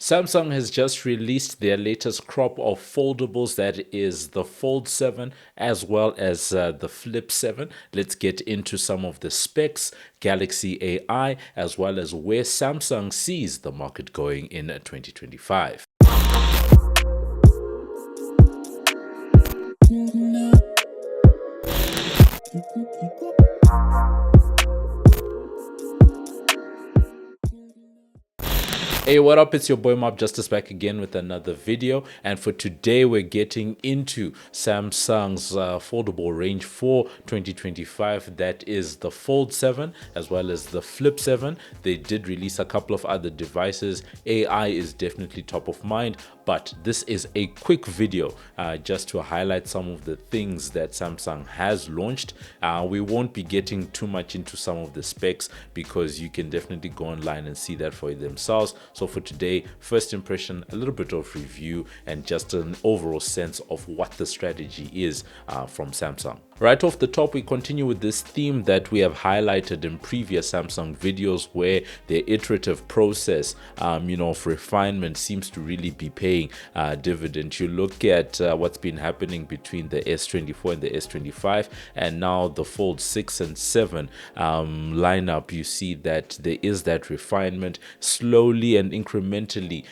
Samsung has just released their latest crop of foldables, that is the Fold 7 as well as the Flip 7. Let's get into some of the specs, Galaxy AI, as well as where Samsung sees the market going in 2025. Hey, what up? It's your boy MobbJustice back again with another video, and for today we're getting into Samsung's foldable range for 2025. That is the Fold 7 as well as the Flip 7. They did release a couple of other devices. AI is definitely top of mind, but this is a quick video just to highlight some of the things that Samsung has launched. We won't be getting too much into some of the specs because you can definitely go online and see that for themselves. So for today, first impression, a little bit of review and just an overall sense of what the strategy is from Samsung. Right off the top, we continue with this theme that we have highlighted in previous Samsung videos, where their iterative process, of refinement seems to really be paying dividend. You look at what's been happening between the S24 and the S25, and now the Fold 6 and 7 lineup. You see that there is that refinement, slowly and incrementally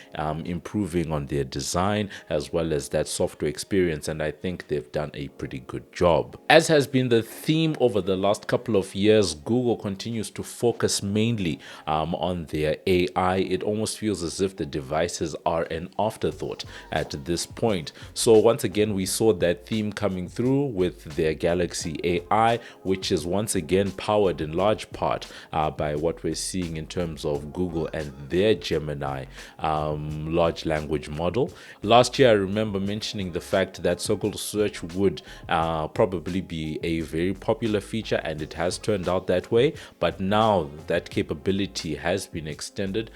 improving on their design as well as that software experience, and I think they've done a pretty good job. As has been the theme over the last couple of years, Google continues to focus mainly on their AI. It almost feels as if the devices are an afterthought at this point. So once again, we saw that theme coming through with their Galaxy AI, which is once again powered in large part by what we're seeing in terms of Google and their Gemini large language model. Last year, I remember mentioning the fact that circle search would probably be a very popular feature, and it has turned out that way. But now that capability has been extended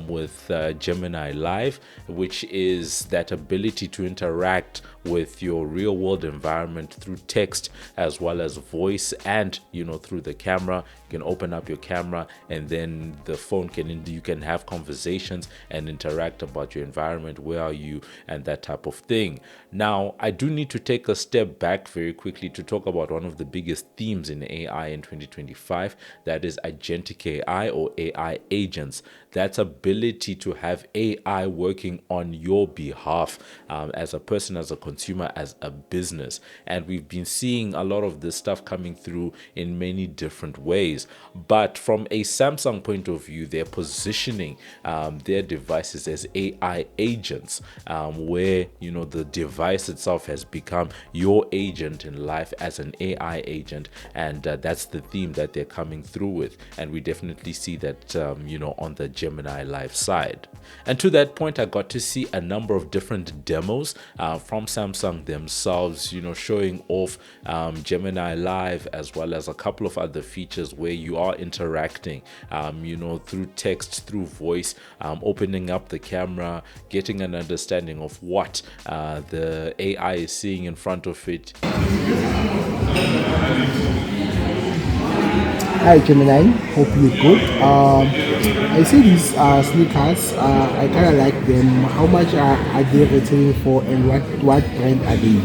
with Gemini Live, which is that ability to interact with your real world environment through text as well as voice, and through the camera. You can open up your camera and then the phone you can have conversations and interact about your environment, where are you, and that type of thing. Now, I do need to take a step back very quickly to talk about one of the biggest themes in AI in 2025, that is agentic AI or AI agents. That ability to have AI working on your behalf as a person, as a consumer, as a business. And we've been seeing a lot of this stuff coming through in many different ways. But from a Samsung point of view, they're positioning their devices as AI agents, where the device itself has become your agent in life as an AI agent, and that's the theme that they're coming through with. And we definitely see that on the Gemini Live side. And to that point, I got to see a number of different demos from Samsung themselves, showing off Gemini Live as well as a couple of other features where you are interacting, through text, through voice, opening up the camera, getting an understanding of what the AI is seeing in front of it. Hi Gemini, hope you're good. I see these sneakers. I kind of like them. How much are they retailing for, and what brand are they?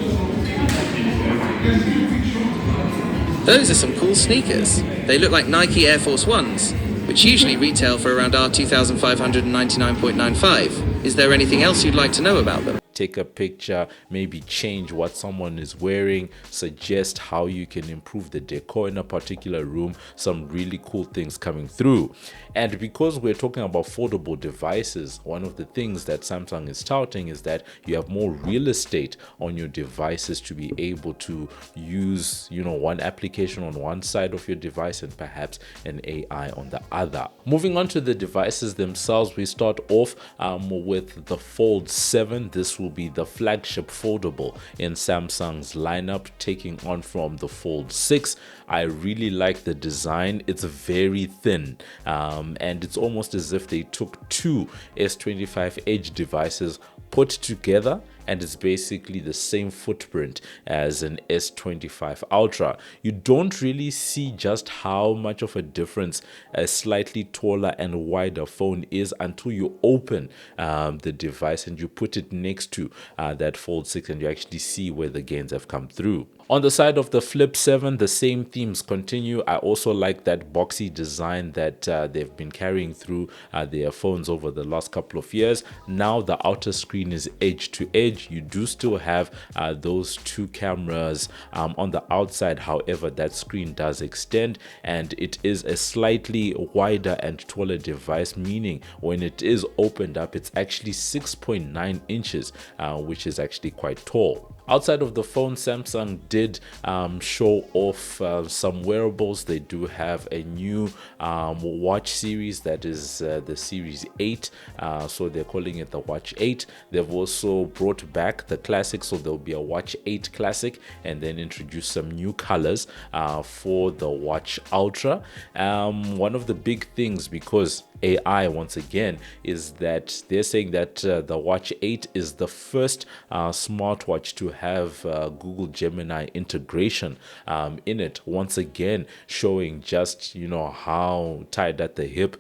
Those are some cool sneakers. They look like Nike Air Force Ones, which usually retail for around R$2,599.95. Is there anything else you'd like to know about them? Take a picture, maybe change what someone is wearing, suggest how you can improve the decor in a particular room. Some really cool things coming through. And because we're talking about foldable devices, one of the things that Samsung is touting is that you have more real estate on your devices to be able to use one application on one side of your device and perhaps an AI on the other. Moving on to the devices themselves, we start off with the Fold 7. This will be the flagship foldable in Samsung's lineup, taking on from the Fold 6. I really like the design. It's very thin, and it's almost as if they took two S25 Edge devices, put together, and it's basically the same footprint as an S25 Ultra. You don't really see just how much of a difference a slightly taller and wider phone is until you open the device and you put it next to that Fold 6, and you actually see where the gains have come through. On the side of the Flip 7, the same themes continue. I also like that boxy design that they've been carrying through their phones over the last couple of years. Now the outer screen is edge to edge. You do still have those two cameras on the outside. However, that screen does extend, and it is a slightly wider and taller device, meaning when it is opened up, it's actually 6.9 inches, which is actually quite tall. Outside of the phone, Samsung did show off some wearables. They do have a new watch series, that is the Series 8, so they're calling it the Watch 8. They've also brought back the classic, so there'll be a Watch 8 Classic, and then introduce some new colors for the Watch Ultra. One of the big things, because AI once again, is that they're saying that the Watch 8 is the first smartwatch to have Google Gemini integration in it, once again showing just how tied at the hip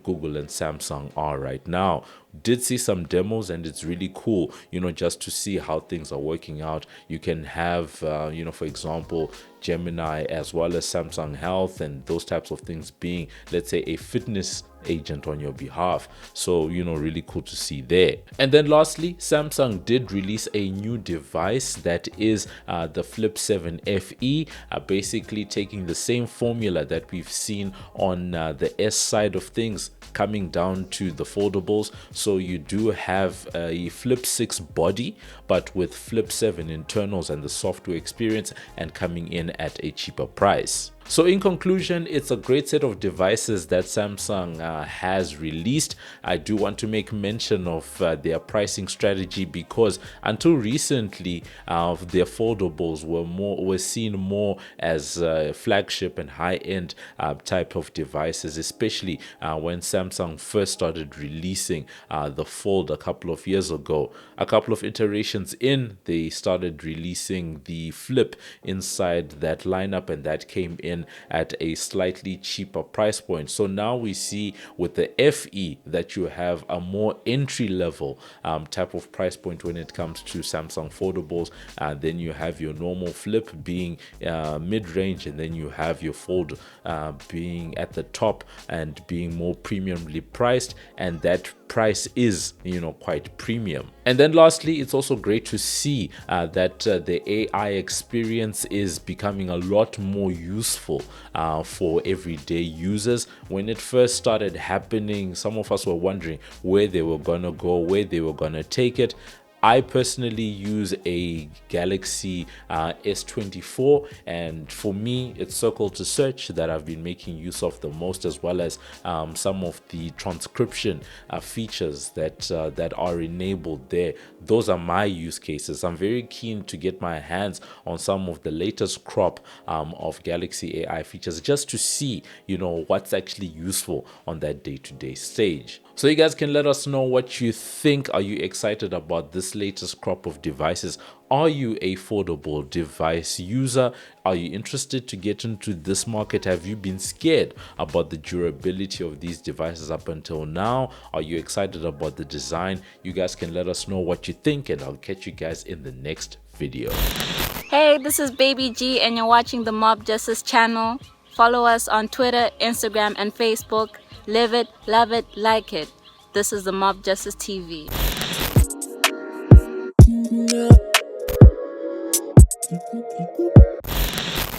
Google and Samsung are right now. Did see some demos, and it's really cool, just to see how things are working out. You can have for example, Gemini as well as Samsung Health and those types of things being, let's say, a fitness agent on your behalf. So really cool to see there. And then lastly, Samsung did release a new device that is the Flip 7 FE, basically taking the same formula that we've seen on the S side of things, coming down to the foldables. So you do have a Flip 6 body, but with Flip 7 internals and the software experience, and coming in at a cheaper price. So in conclusion, it's a great set of devices that Samsung has released. I do want to make mention of their pricing strategy, because until recently their foldables were seen more as flagship and high-end type of devices, especially when Samsung first started releasing the Fold a couple of years ago. A couple of iterations in, they started releasing the Flip inside that lineup, and that came in at a slightly cheaper price point. So now we see with the FE that you have a more entry level type of price point when it comes to Samsung foldables. Then you have your normal Flip being mid-range, and then you have your Fold being at the top and being more premiumly priced, and that price is quite premium. And then lastly, it's also great to see that the AI experience is becoming a lot more useful for everyday users. When it first started happening, some of us were wondering where they were gonna go, where they were gonna take it. I personally use a Galaxy S24, and for me, it's Circle to Search that I've been making use of the most, as well as some of the transcription features that are enabled there. Those are my use cases. I'm very keen to get my hands on some of the latest crop of Galaxy AI features, just to see what's actually useful on that day-to-day stage. So you guys can let us know what you think. Are you excited about this latest crop of devices? Are you a foldable device user? Are you interested to get into this market? Have you been scared about the durability of these devices up until now? Are you excited about the design? You guys can let us know what you think, and I'll catch you guys in the next video. Hey, this is Baby G, and you're watching the Mob Justice channel. Follow us on Twitter, Instagram, and Facebook. Live it, love it, like it. This is the Mob Justice TV.